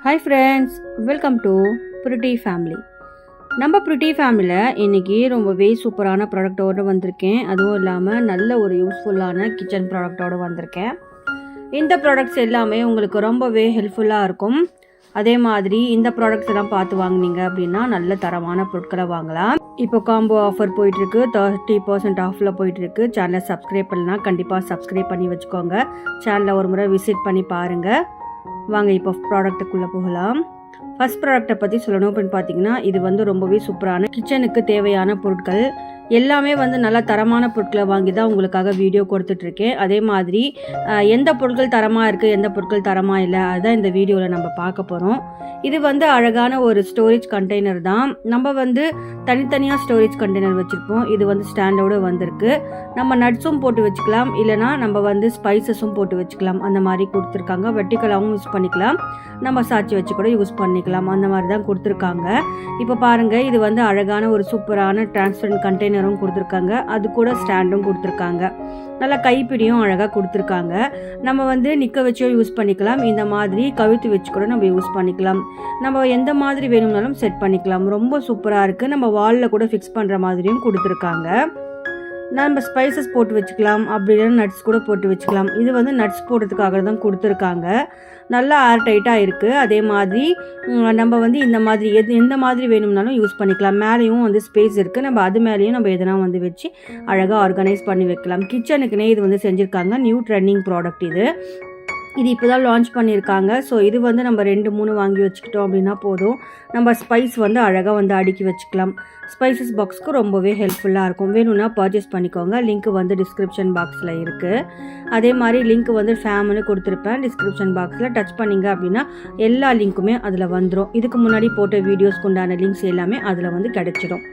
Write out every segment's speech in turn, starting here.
Hi friends, welcome to Pretty Family. நம்ம Pretty ஃபேமிலியில் இன்றைக்கி ரொம்பவே சூப்பரான ப்ராடக்டோடு வந்திருக்கேன். அதுவும் இல்லாமல் நல்ல ஒரு யூஸ்ஃபுல்லான கிச்சன் ப்ராடக்டோடு வந்திருக்கேன். இந்த ப்ராடக்ட்ஸ் எல்லாமே உங்களுக்கு ரொம்பவே ஹெல்ப்ஃபுல்லாக இருக்கும். அதே மாதிரி இந்த ப்ராடக்ட்ஸ் எல்லாம் பார்த்து வாங்கினீங்க அப்படின்னா நல்ல தரமான பொருட்களை வாங்கலாம். இப்போ காம்போ ஆஃபர் போயிட்டுருக்கு, 30% ஆஃபில் போயிட்டுருக்கு. சேனலை சப்ஸ்கிரைப் பண்ணலாம், கண்டிப்பாக சப்ஸ்கிரைப் பண்ணி வச்சுக்கோங்க. சேனலை ஒரு முறை விசிட் பண்ணி பாருங்கள். வாங்க இப்போ ப்ராடக்ட்டுக்குள்ளே போகலாம். ஃபர்ஸ்ட் ப்ராடக்ட்டை பற்றி சொல்லணும் அப்படின்னு பார்த்தீங்கன்னா, இது ரொம்பவே சூப்பரான கிச்சனுக்கு தேவையான பொருட்கள் எல்லாமே நல்ல தரமான பொருட்களை வாங்கி தான் உங்களுக்காக வீடியோ கொடுத்துட்ருக்கேன். அதே மாதிரி எந்த பொருட்கள் தரமாக இருக்குது, எந்த பொருட்கள் தரமாக இல்லை, அதுதான் இந்த வீடியோவில் நம்ம பார்க்க போகிறோம். இது அழகான ஒரு ஸ்டோரேஜ் கண்டெய்னர் தான். நம்ம தனித்தனியாக ஸ்டோரேஜ் கண்டெய்னர் வச்சுருப்போம். இது ஸ்டாண்டோடு வந்திருக்கு. நம்ம நட்ஸும் போட்டு வச்சுக்கலாம், இல்லைனா நம்ம ஸ்பைசஸும் போட்டு வச்சுக்கலாம். அந்த மாதிரி கொடுத்துருக்காங்க. வெர்டிகலாகவும் யூஸ் பண்ணிக்கலாம், நம்ம சாட்சி வச்சு கூட யூஸ் பண்ணிக்கலாம். அந்த மாதிரி தான் கொடுத்துருக்காங்க. இப்போ பாருங்கள், இது அழகான ஒரு சூப்பரான டிரான்ஸ்பரண்ட் கண்டெய்னரும் கொடுத்துருக்காங்க. அது கூட ஸ்டாண்டும் கொடுத்துருக்காங்க. நல்லா கைப்பிடியும் அழகாக கொடுத்துருக்காங்க. நம்ம நிற்க வச்சோ யூஸ் பண்ணிக்கலாம், இந்த மாதிரி கழுத்து வச்சு கூட நம்ம யூஸ் பண்ணிக்கலாம். நம்ம எந்த மாதிரி வேணும்னாலும் செட் பண்ணிக்கலாம். ரொம்ப சூப்பராக இருக்குது. நம்ம வாலில் கூட ஃபிக்ஸ் பண்ணுற மாதிரியும் கொடுத்துருக்காங்க. நம்ம ஸ்பைசஸ் போட்டு வச்சுக்கலாம், அப்படி இல்லைன்னா நட்ஸ் கூட போட்டு வச்சுக்கலாம். இது நட்ஸ் போடுறதுக்காக தான் கொடுத்துருக்காங்க. நல்லா ஏர் டைட்டாக இருக்குது. அதே மாதிரி நம்ம இந்த மாதிரி எந்த மாதிரி வேணும்னாலும் யூஸ் பண்ணிக்கலாம். மேலேயும் ஸ்பேஸ் இருக்குது. நம்ம அது மேலேயும் நம்ம எதனா வச்சு அழகாக ஆர்கனைஸ் பண்ணி வைக்கலாம். கிச்சனுக்குனே இது செஞ்சுருக்காங்க. நியூ ட்ரெண்டிங் ப்ராடக்ட் இது இப்போ தான் லான்ச் பண்ணியிருக்காங்க. ஸோ இது நம்ம 2-3 வாங்கி வச்சுக்கிட்டோம் அப்படின்னா போதும். நம்ம ஸ்பைஸ் அழகாக அடுக்கி வச்சுக்கலாம். ஸ்பைசஸ் பாக்ஸ்க்கு ரொம்பவே ஹெல்ப்ஃபுல்லாக இருக்கும். வேணும்னா பர்ச்சேஸ் பண்ணிக்கோங்க. லிங்க் டிஸ்கிரிப்ஷன் பாக்ஸில் இருக்குது. அதே மாதிரி லிங்க் ஃபேமிலி கொடுத்துருப்பேன் டிஸ்கிரிப்ஷன் பாக்ஸில். டச் பண்ணிங்க அப்படின்னா எல்லா லிங்க்குமே அதில் வந்துடும். இதுக்கு முன்னாடி போட்ட வீடியோஸ்க்கு உண்டான லிங்க்ஸ் எல்லாமே அதில் கிடைச்சிடும்.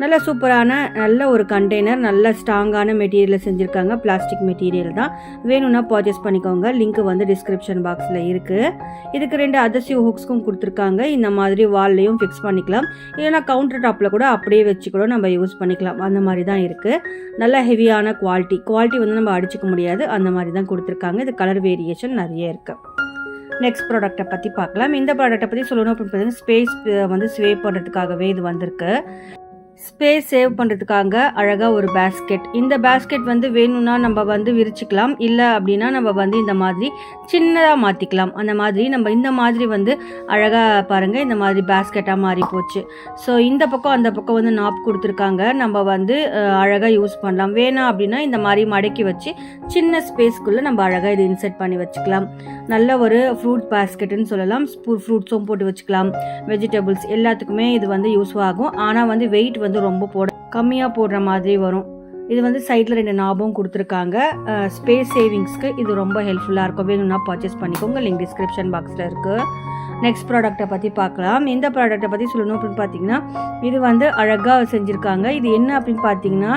நல்ல சூப்பரான நல்ல ஒரு கண்டெய்னர், நல்ல ஸ்ட்ராங்கான மெட்டீரியலில் செஞ்சுருக்காங்க. பிளாஸ்டிக் மெட்டீரியல் தான். வேணும்னா பர்ச்சேஸ் பண்ணிக்கோங்க. லிங்க் டிஸ்கிரிப்ஷன் பாக்ஸில் இருக்குது. இதுக்கு 2 அதர்சிவ் ஹுக்ஸ்க்கும் கொடுத்துருக்காங்க. இந்த மாதிரி வால்லையும் ஃபிக்ஸ் பண்ணிக்கலாம், இல்லைனா கவுண்டர் டாப்பில் கூட அப்படியே வச்சு கூட நம்ம யூஸ் பண்ணிக்கலாம். அந்த மாதிரி தான் இருக்குது. நல்ல ஹெவியான குவாலிட்டி நம்ம அடிச்சுக்க முடியாது, அந்த மாதிரி தான் கொடுத்துருக்காங்க. இது கலர் வேரியேஷன் நிறைய இருக்குது. நெக்ஸ்ட் ப்ராடக்ட்டை பற்றி பார்க்கலாம். இந்த ப்ராடக்ட்டை பற்றி சொல்லணும் அப்படின்னு பார்த்தீங்கன்னா, ஸ்பேஸ் சேவ் பண்ணுறதுக்காகவே இது வந்திருக்கு. ஸ்பேஸ் சேவ் பண்ணுறதுக்காக அழகாக ஒரு பேஸ்கெட். இந்த பேஸ்கெட் வேணும்னா நம்ம விரிச்சிக்கலாம், இல்லை அப்படின்னா நம்ம இந்த மாதிரி சின்னதாக மாற்றிக்கலாம். அந்த மாதிரி நம்ம இந்த மாதிரி அழகாக பாருங்கள், இந்த மாதிரி பேஸ்கெட்டாக மாறி போச்சு. ஸோ இந்த பக்கம் அந்த பக்கம் நாப் கொடுத்துருக்காங்க. நம்ம அழகாக யூஸ் பண்ணலாம். வேணாம் அப்படின்னா இந்த மாதிரி மடக்கி வச்சு சின்ன ஸ்பேஸ்க்குள்ளே நம்ம அழகாக இது இன்செர்ட் பண்ணி வச்சுக்கலாம். நல்ல ஒரு ஃப்ரூட் பேஸ்கெட்டுன்னு சொல்லலாம். ஃப்ரூட்ஸும் போட்டு வச்சுக்கலாம், வெஜிடபிள்ஸ் எல்லாத்துக்குமே இது யூஸ் ஆகும். ஆனால் வெயிட் ரொம்ப கம்மியாக போடுற மாதிரி வரும். இது சைடில் 2 நாபும் கொடுத்துருக்காங்க. ஸ்பேஸ் சேவிங்ஸ்க்கு இது ரொம்ப ஹெல்ப்ஃபுல்லாக இருக்கும். வேணும்னா பர்ச்சேஸ் பண்ணிக்கோங்க. லிங்க் டிஸ்கிரிப்ஷன் பாக்ஸில் இருக்குது. நெக்ஸ்ட் ப்ராடக்ட்டை பற்றி பார்க்கலாம். இந்த ப்ராடக்ட்டை பற்றி சொல்லணும் அப்படின்னு பார்த்தீங்கன்னா, இது அழகாக செஞ்சுருக்காங்க. இது என்ன அப்படின்னு பார்த்தீங்கன்னா,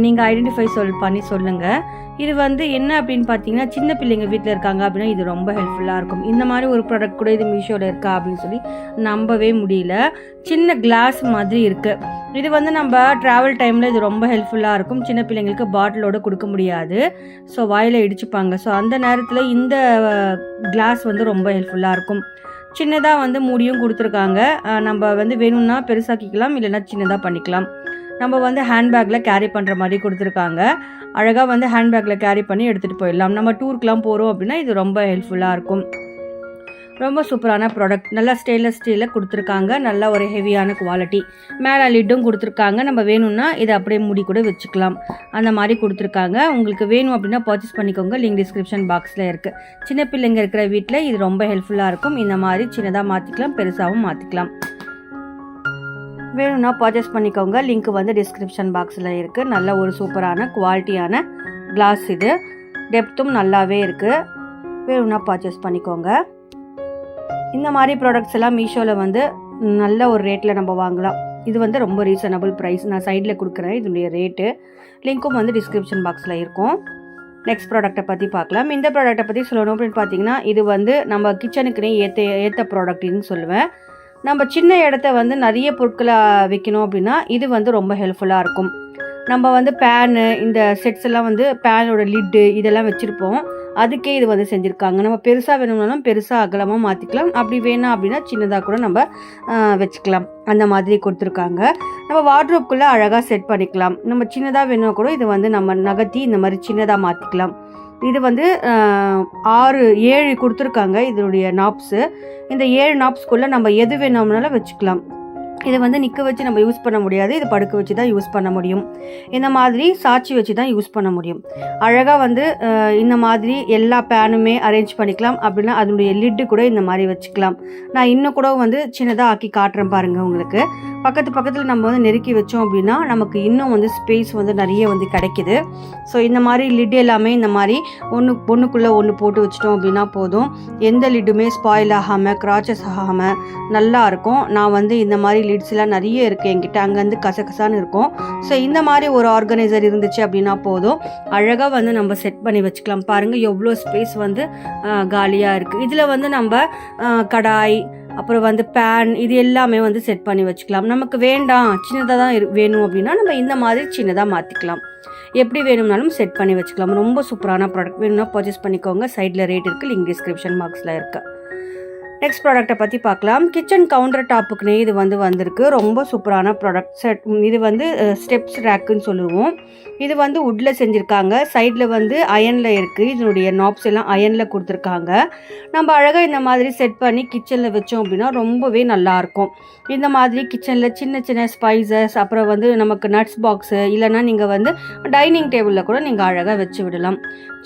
நீங்கள் ஐடென்டிஃபை பண்ணி சொல்லுங்கள். இது என்ன அப்படின்னு பார்த்தீங்கன்னா, சின்ன பிள்ளைங்க வீட்டில் இருக்காங்க அப்படின்னா இது ரொம்ப ஹெல்ப்ஃபுல்லாக இருக்கும். இந்த மாதிரி ஒரு ப்ராடக்ட் கூட இது மீஷோவில் இருக்கா அப்படின்னு சொல்லி நம்பவே முடியல. சின்ன கிளாஸ் மாதிரி இருக்குது. இது நம்ம ட்ராவல் டைமில் இது ரொம்ப ஹெல்ப்ஃபுல்லாக இருக்கும். சின்ன பிள்ளைங்களுக்கு பாட்டிலோடு கொடுக்க முடியாது, ஸோ வாயில் இடிச்சுப்பாங்க. ஸோ அந்த நேரத்தில் இந்த கிளாஸ் ரொம்ப ஹெல்ப்ஃபுல்லாக இருக்கும். சின்னதாக மூடியும் கொடுத்துருக்காங்க. நம்ம வேணும்னா பெருசாக்கிக்கலாம், இல்லைன்னா சின்னதாக பண்ணிக்கலாம். நம்ம ஹேண்ட்பேக்கில் கேரி பண்ணுற மாதிரி கொடுத்துருக்காங்க. அழகாக ஹேண்ட்பேக்கில் கேரி பண்ணி எடுத்துகிட்டு போயிடலாம். நம்ம டூருக்குலாம் போகிறோம் அப்படின்னா இது ரொம்ப ஹெல்ப்ஃபுல்லாக இருக்கும். ரொம்ப சூப்பரான ப்ராடக்ட். நல்லா ஸ்டெயின்லெஸ் ஸ்டீலில் கொடுத்துருக்காங்க. நல்ல ஒரு ஹெவியான குவாலிட்டி. மேலே லிட்டும் கொடுத்துருக்காங்க. நம்ம வேணும்னா இதை அப்படியே மூடி கூட வச்சுக்கலாம். அந்த மாதிரி கொடுத்துருக்காங்க. உங்களுக்கு வேணும் அப்படின்னா பர்ச்சேஸ் பண்ணிக்கோங்க. லிங்க் டிஸ்கிரிப்ஷன் பாக்ஸில் இருக்குது. சின்ன பிள்ளைங்க இருக்கிற வீட்டில் இது ரொம்ப ஹெல்ப்ஃபுல்லாக இருக்கும். இந்த மாதிரி சின்னதாக மாற்றிக்கலாம், பெருசாகவும் மாற்றிக்கலாம். வேணும்னா பர்ச்சேஸ் பண்ணிக்கோங்க. லிங்க் டிஸ்கிரிப்ஷன் பாக்ஸில் இருக்குது. நல்ல ஒரு சூப்பரான குவாலிட்டியான கிளாஸ். இது டெப்த்தும் நல்லாவே இருக்குது. வேணும்னா பர்ச்சேஸ் பண்ணிக்கோங்க. இந்த மாதிரி ப்ராடக்ட்ஸ் எல்லாம் மீஷோவில் நல்ல ஒரு ரேட்டில் நம்ம வாங்கலாம். இது ரொம்ப ரீசனபிள் ப்ரைஸ். நான் சைடில் கொடுக்குறேன் இதனுடைய ரேட்டு. லிங்க்கும் டிஸ்கிரிப்ஷன் பாக்ஸில் இருக்கும். நெக்ஸ்ட் ப்ராடக்ட்டை பற்றி பார்க்கலாம். இந்த ப்ராடக்ட்டை பற்றி சொல்லணும் அப்படின்னு பார்த்தீங்கன்னா, இது நம்ம கிச்சனுக்குனே ஏற்ற ப்ராடக்ட்னு சொல்லுவேன். நம்ம சின்ன இடத்த நிறைய பொருட்களை வைக்கணும் அப்படின்னா இது ரொம்ப ஹெல்ப்ஃபுல்லாக இருக்கும். நம்ம பேனு, இந்த செட்ஸ் எல்லாம் பேனோட லிட்டு இதெல்லாம் வச்சுருப்போம். அதுக்கே இது வந்து செஞ்சுருக்காங்க. நம்ம பெருசாக வேணும்னாலும் பெருசாக அகலமாக மாற்றிக்கலாம், அப்படி வேணாம் அப்படின்னா சின்னதாக கூட நம்ம வச்சுக்கலாம். அந்த மாதிரி கொடுத்துருக்காங்க. நம்ம வார்ட்ரோப்குள்ளே அழகாக செட் பண்ணிக்கலாம். நம்ம சின்னதாக வேணும்னா கூட இது வந்து நம்ம நகர்த்தி இந்த மாதிரி சின்னதாக மாற்றிக்கலாம். இது வந்து 7 கொடுத்துருக்காங்க இதனுடைய நாப்ஸு. இந்த 7 நாப்ஸ்குள்ளே நம்ம எது வேணும்னாலும் வச்சுக்கலாம். இதை வந்து நிற்க வச்சு நம்ம யூஸ் பண்ண முடியாது, இது படுக்க வச்சு தான் யூஸ் பண்ண முடியும். இந்த மாதிரி சாட்சி வச்சு தான் யூஸ் பண்ண முடியும். அழகாக வந்து இந்த மாதிரி எல்லா பேனுமே அரேஞ்ச் பண்ணிக்கலாம். அப்படின்னா அதனுடைய லிட்டு கூட இந்த மாதிரி வச்சுக்கலாம். நான் இன்னும் கூட வந்து சின்னதாக ஆக்கி காட்டுறேன் பாருங்கள். உங்களுக்கு பக்கத்தில் நம்ம வந்து நெருக்கி வச்சோம் அப்படின்னா நமக்கு இன்னும் வந்து ஸ்பேஸ் வந்து நிறைய வந்து கிடைக்கிது. ஸோ இந்த மாதிரி லிட் எல்லாமே இந்த மாதிரி ஒன்றுக்குள்ளே ஒன்று போட்டு வச்சிட்டோம் அப்படின்னா போதும். எந்த லிட்டுமே ஸ்பாயில் ஆகாமல் கிராச்சஸ் ஆகாமல் நல்லா இருக்கும். நான் வந்து இந்த மாதிரி லிட்ஸ்லாம் நிறைய இருக்குது என்கிட்ட, அங்கேருந்து கசகசான்னு இருக்கும். ஸோ இந்த மாதிரி ஒரு ஆர்கனைசர் இருந்துச்சு அப்படின்னா போதும், அழகாக வந்து நம்ம செட் பண்ணி வச்சுக்கலாம். பாருங்கள் எவ்வளோ ஸ்பேஸ் வந்து காலியாக இருக்குது. இதில் வந்து நம்ம கடாய், அப்புறம் வந்து பேன், இது எல்லாமே வந்து செட் பண்ணி வச்சுக்கலாம். நமக்கு வேண்டாம் சின்னதாக தான் வேணும் அப்படின்னா நம்ம இந்த மாதிரி சின்னதாக மாற்றிக்கலாம். எப்படி வேணும்னாலும் செட் பண்ணி வச்சுக்கலாம். ரொம்ப சூப்பரான ப்ராடக்ட். வேணும்னா பர்ச்சேஸ் பண்ணிக்கோங்க. சைடில் ரேட் இருக்குது, லிங்க் டிஸ்கிரிப்ஷன் பாக்ஸில் இருக்குது. நெக்ஸ்ட் ப்ராடக்ட்டை பற்றி பார்க்கலாம். கிச்சன் கவுண்டர் டாப்புக்குனே இது வந்து வந்திருக்கு. ரொம்ப சூப்பரான ப்ராடக்ட் செட். இது வந்து ஸ்டெப்ஸ் ரேக்குன்னு சொல்லுவோம். இது வந்து வுட்டில் செஞ்சுருக்காங்க. சைடில் வந்து அயனில் இருக்குது. இதனுடைய நாப்ஸ் எல்லாம் அயனில் கொடுத்துருக்காங்க. நம்ம அழகாக இந்த மாதிரி செட் பண்ணி கிச்சனில் வச்சோம் அப்படின்னா ரொம்பவே நல்லாயிருக்கும். இந்த மாதிரி கிச்சனில் சின்ன சின்ன ஸ்பைசஸ், அப்புறம் வந்து நமக்கு நட்ஸ் பாக்ஸு, இல்லைனா நீங்கள் வந்து டைனிங் டேபிளில் கூட நீங்கள் அழகாக வச்சு விடலாம்.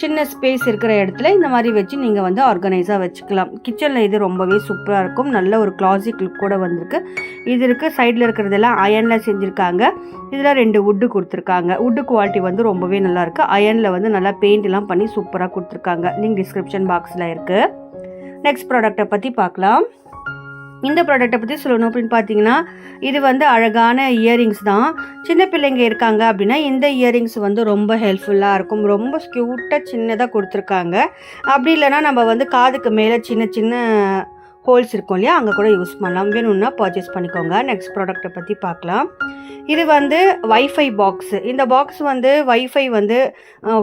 சின்ன ஸ்பேஸ் இருக்கிற இடத்துல இந்த மாதிரி வச்சு நீங்கள் வந்து ஆர்கனைஸாக வச்சுக்கலாம். கிச்சனில் இது ரொம்பவே சூப்பராக இருக்கும். நல்ல ஒரு கிளாசிக் லுக் கூட வந்திருக்கு. இது இருக்குது. சைடில் இருக்கிறதெல்லாம் அயனில் செஞ்சுருக்காங்க. இதில் 2 வுட்டு கொடுத்துருக்காங்க. வுட்டு குவாலிட்டி வந்து ரொம்பவே நல்லாயிருக்கு. அயனில் வந்து நல்லா பெயிண்ட்லாம் பண்ணி சூப்பராக கொடுத்துருக்காங்க. லிங்க் டிஸ்கிரிப்ஷன் பாக்ஸில் இருக்குது. நெக்ஸ்ட் ப்ராடக்ட்டை பற்றி பார்க்கலாம். இந்த ப்ராடக்ட்டை பற்றி சொல்லணும் அப்படின்னு பார்த்தீங்கன்னா, இது வந்து அழகான இயரிங்ஸ் தான். சின்ன பிள்ளைங்க இருக்காங்க அப்படின்னா இந்த இயரிங்ஸ் வந்து ரொம்ப ஹெல்ப்ஃபுல்லாக இருக்கும். ரொம்ப க்யூட்டாக சின்னதாக கொடுத்துருக்காங்க. அப்படி இல்லைனா நம்ம வந்து காதுக்கு மேலே சின்ன சின்ன ஹோல்ஸ் இருக்கும் இல்லையா, அங்கே கூட யூஸ் பண்ணலாம். வேணும்னா பர்ச்சேஸ் பண்ணிக்கோங்க. நெக்ஸ்ட் ப்ராடக்ட்டை பற்றி பார்க்கலாம். இது வந்து வைஃபை பாக்ஸு. இந்த பாக்ஸ் வந்து வைஃபை வந்து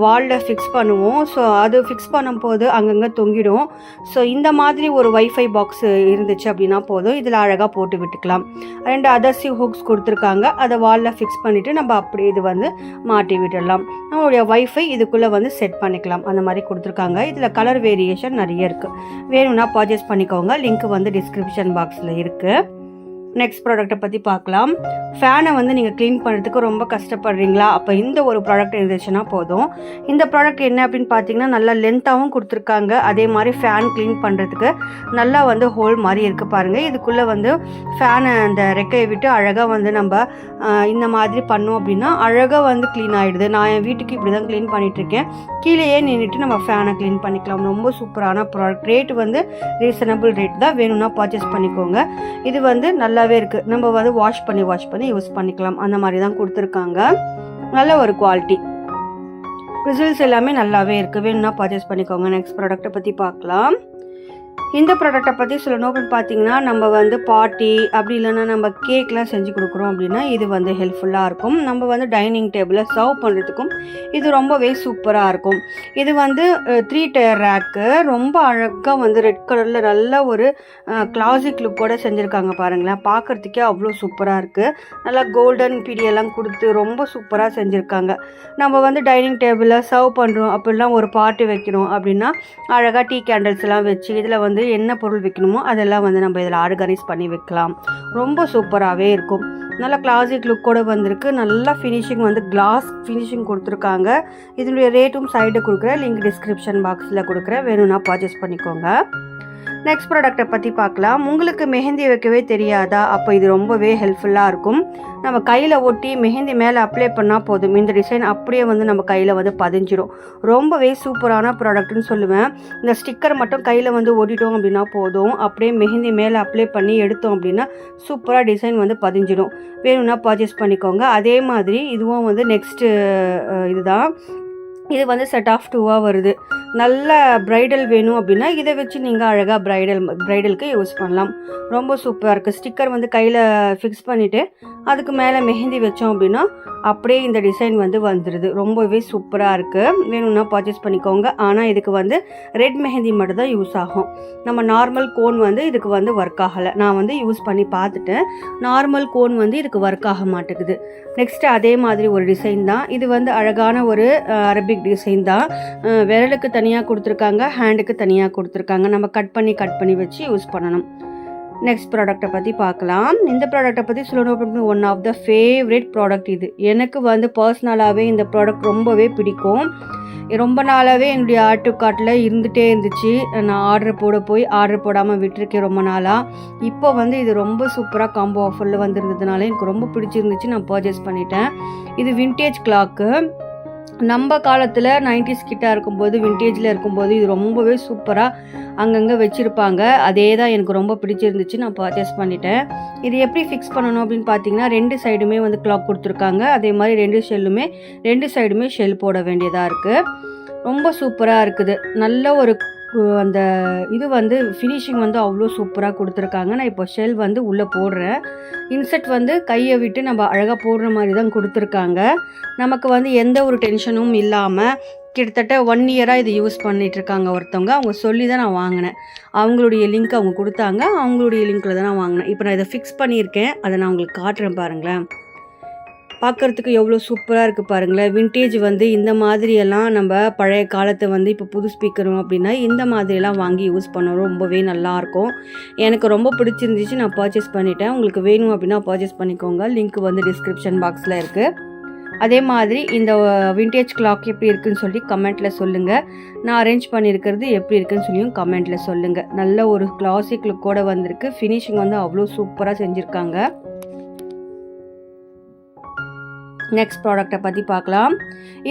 வாலில் ஃபிக்ஸ் பண்ணுவோம். ஸோ அது ஃபிக்ஸ் பண்ணும்போது அங்கங்கே தொங்கிடும். ஸோ இந்த மாதிரி ஒரு வைஃபை பாக்ஸு இருந்துச்சு அப்படின்னா போதும், இதில் அழகாக போட்டு விட்டுக்கலாம். 2 அதர்சிவ் ஹுக்ஸ் கொடுத்துருக்காங்க. அதை வாலில் ஃபிக்ஸ் பண்ணிவிட்டு நம்ம அப்படியே இது வந்து மாட்டி விட்டுடலாம். நம்மளுடைய வைஃபை இதுக்குள்ளே வந்து செட் பண்ணிக்கலாம். அந்த மாதிரி கொடுத்துருக்காங்க. இதில் கலர் வேரியேஷன் நிறைய இருக்குது. வேணும்னா பர்ச்சேஸ் பண்ணிக்கோங்க. லிங்க் வந்து டிஸ்கிரிப்ஷன் பாக்ஸில் இருக்குது. நெக்ஸ்ட் ப்ராடக்ட்டை பற்றி பார்க்கலாம். ஃபேனை வந்து நீங்கள் க்ளீன் பண்ணுறதுக்கு ரொம்ப கஷ்டப்படுறீங்களா? அப்போ இந்த ஒரு ப்ராடக்ட் இருந்துச்சுன்னா போதும். இந்த ப்ராடக்ட் என்ன அப்படின்னு பார்த்தீங்கன்னா, நல்லா லென்த்தாகவும் கொடுத்துருக்காங்க. அதே மாதிரி ஃபேன் க்ளீன் பண்ணுறதுக்கு நல்லா வந்து ஹோல் மாதிரி இருக்குது பாருங்கள். இதுக்குள்ளே வந்து ஃபேனை அந்த ரெக்கையை விட்டு அழகாக வந்து நம்ம இந்த மாதிரி பண்ணோம் அப்படின்னா அழகாக வந்து க்ளீன் ஆகிடுது. நான் என் வீட்டுக்கு இப்படி தான் க்ளீன் பண்ணிகிட்ருக்கேன். கீழேயே நின்றுட்டு நம்ம ஃபேனை க்ளீன் பண்ணிக்கலாம். ரொம்ப சூப்பரான ப்ராடக்ட். ரேட் வந்து ரீசனபிள் ரேட் தான். வேணும்னா பர்ச்சேஸ் பண்ணிக்கோங்க. இது வந்து நல்லாவே இருக்குது. நம்ம வந்து வாஷ் பண்ணி யூஸ் பண்ணிக்கலாம். அந்த மாதிரி தான் கொடுத்துருக்காங்க. நல்ல ஒரு குவாலிட்டி. ரிசல்ட்ஸ் எல்லாமே நல்லாவே இருக்குது. வேணும்னா பர்ச்சேஸ் பண்ணிக்கோங்க. நெக்ஸ்ட் ப்ராடக்ட்டை பற்றி பார்க்கலாம். இந்த ப்ராடக்ட்டை பற்றி சொல்லணும் அப்படின்னு பார்த்தீங்கன்னா, நம்ம வந்து பார்ட்டி அப்படி இல்லைன்னா நம்ம கேக்லாம் செஞ்சு கொடுக்குறோம் அப்படின்னா இது வந்து ஹெல்ப்ஃபுல்லாக இருக்கும். நம்ம வந்து டைனிங் டேபிளில் சர்வ் பண்ணுறதுக்கும் இது ரொம்பவே சூப்பராக இருக்கும். இது வந்து 3 டயர் ரேக்கு. ரொம்ப அழகாக வந்து ரெட் கலரில் நல்ல ஒரு கிளாசிக் லுக்கோடு செஞ்சுருக்காங்க பாருங்களேன். பார்க்குறதுக்கே அவ்வளோ சூப்பராக இருக்குது. நல்லா கோல்டன் பீடியெல்லாம் கொடுத்து ரொம்ப சூப்பராக செஞ்சுருக்காங்க. நம்ம வந்து டைனிங் டேபிளில் சர்வ் பண்ணுறோம் அப்படிலாம் ஒரு பார்ட்டி வைக்கணும் அப்படின்னா அழகாக டீ கேண்டில்ஸ் எல்லாம் வச்சு இதில் வந்து என்ன பொருள் வைக்கணுமோ அதெல்லாம் வந்து நம்ம இதில் ஆர்கனைஸ் பண்ணி வைக்கலாம். ரொம்ப சூப்பராகவே இருக்கும். நல்லா கிளாசிக் லுக்கோடு வந்திருக்கு. நல்லா ஃபினிஷிங் வந்து கிளாஸ் ஃபினிஷிங் கொடுத்துருக்காங்க. இதனுடைய ரேட்டும் சைடு கொடுக்குறேன். லிங்க் டிஸ்கிரிப்ஷன் பாக்ஸில் கொடுக்குறேன். வேணும்னா பர்ச்சேஸ் பண்ணிக்கோங்க. நெக்ஸ்ட் ப்ராடக்ட்டை பற்றி பார்க்கலாம். உங்களுக்கு மெஹந்தி வைக்கவே தெரியாதா? அப்போ இது ரொம்பவே ஹெல்ப்ஃபுல்லாக இருக்கும். நம்ம கையில் ஒட்டி மெஹந்தி மேலே அப்ளை பண்ணால் போதும். இந்த டிசைன் அப்படியே வந்து நம்ம கையில் வந்து பதிஞ்சிடும். ரொம்பவே சூப்பரான ப்ராடக்ட்னு சொல்லுவேன். இந்த ஸ்டிக்கர் மட்டும் கையில் வந்து ஒட்டிட்டோம் அப்படின்னா போதும், அப்படியே மெஹந்தி மேலே அப்ளை பண்ணி எடுத்தோம் அப்படின்னா சூப்பராக டிசைன் வந்து பதிஞ்சிடும். வேணும்னா பர்ச்சேஸ் பண்ணிக்கோங்க. அதே மாதிரி இதுவும் வந்து நெக்ஸ்ட்டு இதுதான். இது வந்து செட் ஆஃப் 2 வருது. நல்ல ப்ரைடல் வேணும் அப்படின்னா இதை வச்சு நீங்கள் அழகாக ப்ரைடலுக்கு யூஸ் பண்ணலாம். ரொம்ப சூப்பராக இருக்குது. ஸ்டிக்கர் வந்து கையில் ஃபிக்ஸ் பண்ணிவிட்டு அதுக்கு மேலே மெஹந்தி வச்சோம் அப்படின்னா அப்படியே இந்த டிசைன் வந்து வந்துடுது. ரொம்பவே சூப்பராக இருக்குது. வேணும்னா பர்ச்சேஸ் பண்ணிக்கோங்க. ஆனால் இதுக்கு வந்து ரெட் மெஹந்தி மட்டும் தான் யூஸ் ஆகும். நம்ம நார்மல் கோன் வந்து இதுக்கு வந்து ஒர்க் ஆகலை. நான் வந்து யூஸ் பண்ணி பார்த்துட்டேன். நார்மல் கோன் வந்து இதுக்கு ஒர்க் ஆக மாட்டேங்குது. நெக்ஸ்ட்டு அதே மாதிரி ஒரு டிசைன் தான். இது வந்து அழகான ஒரு அரபிக் டிசைன் தான். விரலுக்கு தனியாக கொடுத்துருக்காங்க, ஹேண்டுக்கு தனியாக கொடுத்துருக்காங்க. நம்ம கட் பண்ணி வச்சு யூஸ் பண்ணணும். நெக்ஸ்ட் ப்ராடக்ட்டை பற்றி பார்க்கலாம். இந்த ப்ராடக்ட்டை பற்றி சொல்லணும் அப்படின்னு one of the favourite product இது. எனக்கு வந்து பர்சனலாகவே இந்த ப்ராடக்ட் ரொம்பவே பிடிக்கும். ரொம்ப நாளாகவே என்னுடைய ஆட் டு கார்ட்டில் இருந்துகிட்டே இருந்துச்சு. நான் ஆர்டர் போடாமல் விட்டுருக்கேன் ரொம்ப நாளாக. இப்போ வந்து இது ரொம்ப சூப்பராக காம்போ ஆஃபரில் வந்துருந்ததுனால எனக்கு ரொம்ப பிடிச்சிருந்துச்சு. நான் பர்ச்சேஸ் பண்ணிட்டேன். இது வின்டேஜ் கிளாக்கு. நம்ம காலத்தில் 90s கிட்ட இருக்கும்போது வின்டேஜில் இருக்கும்போது இது ரொம்பவே சூப்பராக அங்கங்கே வச்சுருப்பாங்க. அதே தான் எனக்கு ரொம்ப பிடிச்சிருந்துச்சு. நான் பர்ச்சேஸ் பண்ணிட்டேன். இது எப்படி ஃபிக்ஸ் பண்ணணும் அப்படின்னு பார்த்தீங்கன்னா 2 சைடுமே வந்து கிளாக் கொடுத்துருக்காங்க. அதே மாதிரி 2 சைடுமே ஷெல் போட வேண்டியதாக இருக்குது. ரொம்ப சூப்பராக இருக்குது. நல்ல ஒரு அந்த இது வந்து ஃபினிஷிங் வந்து அவ்வளோ சூப்பராக கொடுத்துருக்காங்க. நான் இப்போ ஷெல் வந்து உள்ளே போடுறேன். இன்செர்ட் வந்து கையை விட்டு நம்ம அழகாக போடுற மாதிரி தான் கொடுத்துருக்காங்க. நமக்கு வந்து எந்த ஒரு டென்ஷனும் இல்லாமல் கிட்டத்தட்ட 1 இயராக இது யூஸ் பண்ணிகிட்ருக்காங்க ஒருத்தவங்க. அவங்க சொல்லி தான் நான் வாங்கினேன். அவங்களுடைய லிங்க் அவங்க கொடுத்தாங்க. அவங்களுடைய லிங்க்கில் தான் நான் வாங்கினேன். இப்போ நான் இதை ஃபிக்ஸ் பண்ணியிருக்கேன். அதை நான் உங்களுக்கு காட்டுறேன் பாருங்களேன். பார்க்குறதுக்கு எவ்வளோ சூப்பராக இருக்குது பாருங்களேன். வின்டேஜ் வந்து இந்த மாதிரியெல்லாம் நம்ம பழைய காலத்தை வந்து இப்போ புது ஸ்பீக்கரும் அப்படின்னா இந்த மாதிரியெல்லாம் வாங்கி யூஸ் பண்ண ரொம்பவே நல்லாயிருக்கும். எனக்கு ரொம்ப பிடிச்சிருந்துச்சு. நான் பர்ச்சேஸ் பண்ணிட்டேன். உங்களுக்கு வேணும் அப்படின்னா பர்ச்சேஸ் பண்ணிக்கோங்க. லிங்க் வந்து டிஸ்கிரிப்ஷன் பாக்ஸில் இருக்குது. அதே மாதிரி இந்த வின்டேஜ் கிளாக் எப்படி இருக்குதுன்னு சொல்லி கமெண்ட்டில் சொல்லுங்கள். நான் அரேஞ்ச் பண்ணியிருக்கிறது எப்படி இருக்குதுன்னு சொல்லியும் கமெண்ட்டில் சொல்லுங்கள். நல்ல ஒரு கிளாசிக் லுக்கோடு வந்திருக்கு. ஃபினிஷிங் வந்து அவ்வளோ சூப்பராக செஞ்சுருக்காங்க. நெக்ஸ்ட் ப்ராடக்ட்டை பற்றி பார்க்கலாம்.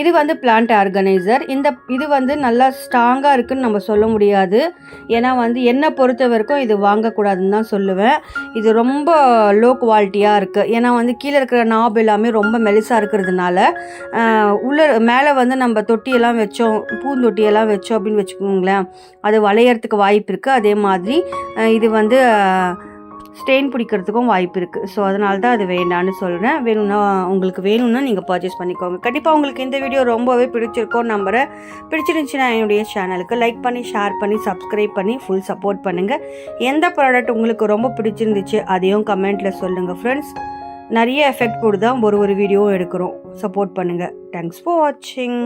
இது வந்து பிளான்ட் ஆர்கனைசர். இது வந்து நல்லா ஸ்ட்ராங்காக இருக்குதுன்னு நம்ம சொல்ல முடியாது. ஏன்னா வந்து என்னை பொறுத்த வரைக்கும் இது வாங்கக்கூடாதுன்னு தான் சொல்லுவேன். இது ரொம்ப லோ குவாலிட்டியாக இருக்குது. ஏன்னா வந்து கீழே இருக்கிற நாப் எல்லாமே ரொம்ப மெலிசாக இருக்கிறதுனால மேலே வந்து நம்ம தொட்டியெல்லாம் வச்சோம், பூந்தொட்டியெல்லாம் வச்சோம் அப்படின்னு வச்சுக்கோங்களேன், அது வளையறதுக்கு வாய்ப்பு இருக்குது. அதே மாதிரி இது வந்து ஸ்டெயின் பிடிக்கிறதுக்கும் வாய்ப்பு இருக்குது. ஸோ அதனால தான் அது வேண்டான்னு சொல்கிறேன். உங்களுக்கு வேணும்னா நீங்கள் பர்ச்சேஸ் பண்ணிக்கோங்க. கண்டிப்பாக உங்களுக்கு இந்த வீடியோ ரொம்பவே பிடிச்சிருக்கோம் நம்புகிறேன். பிடிச்சிருந்துச்சுன்னா என்னுடைய சேனலுக்கு லைக் பண்ணி, ஷேர் பண்ணி, சப்ஸ்கிரைப் பண்ணி ஃபுல் சப்போர்ட் பண்ணுங்கள். எந்த ப்ராடக்ட் உங்களுக்கு ரொம்ப பிடிச்சிருந்துச்சு அதையும் கமெண்ட்டில் சொல்லுங்கள் ஃப்ரெண்ட்ஸ். நிறைய எஃபெக்ட் போட்டு தான் ஒரு வீடியோவும் எடுக்கிறோம். சப்போர்ட் பண்ணுங்கள். தேங்க்ஸ் ஃபார் வாட்சிங்.